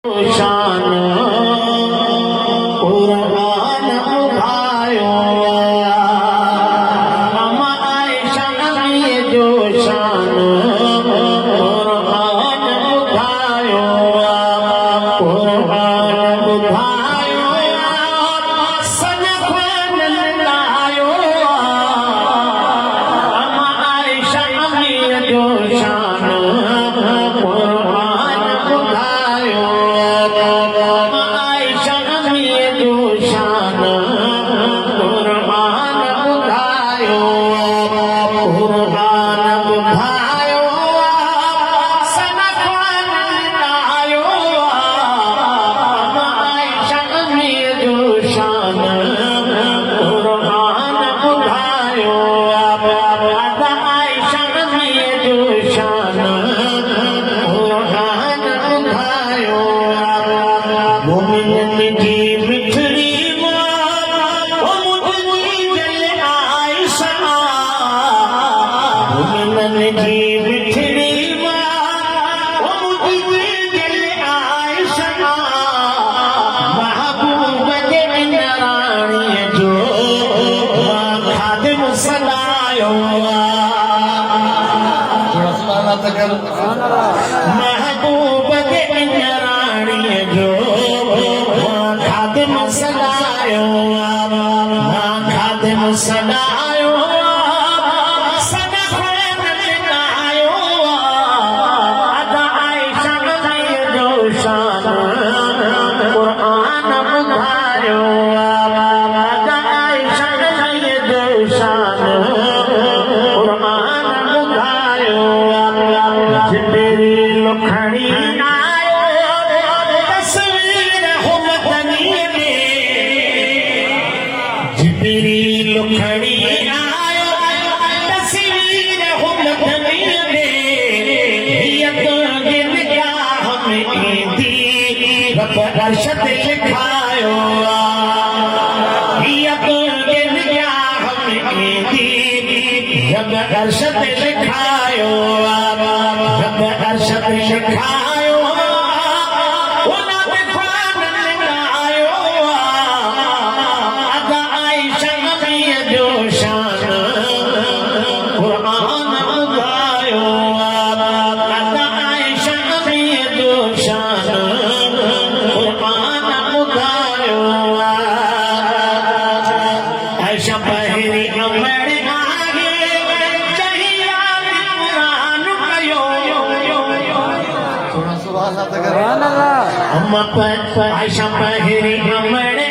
शान कुरान उठायो अम्मा आयशा नबी जो शान कुरान उठायो कुरान उठायो सन ख़ुद लायो अम्मा आयशा नबी जो शान कुरान उठायो आयशा नबी जो शान कुरान उठायो कुरान उठायो सन ख़ुद लायो आयशा नबी जो शान कुरान उठायो आयशा नबी जो शान कुरान उठायो मोमिनन की मिठड़ी मां ओ मुझी दिल आयशा मोमिनन की मिठड़ी मां ओ मुझी दिल आयशा महबूब के रानी जो खादिम सदायो महबूब के रानी जो खादिम सदायो खादिम सदायो सन ख़ुद लायो अदा आयशा नबी जो शान कुरान उठायो अदा आयशा नबी जो शान कुरान उठायो जिब्रील खड़ी आयो तस्वीर हुमदनी में जिब्रील खड़ी आयो तस्वीर हुमदनी में हियत निगाह में दी रब अरशद लिखायो हियत निगाह में दी रब अरशद लिखायो रब अरशद लिखायो आयशा नबी जो शान कुरान उठायो आयशा नबी जो शान कुरान उठायो आयशा पहरी अमर आगे चाहिया कुरान कयो अम्मा आयशा पहरी अमर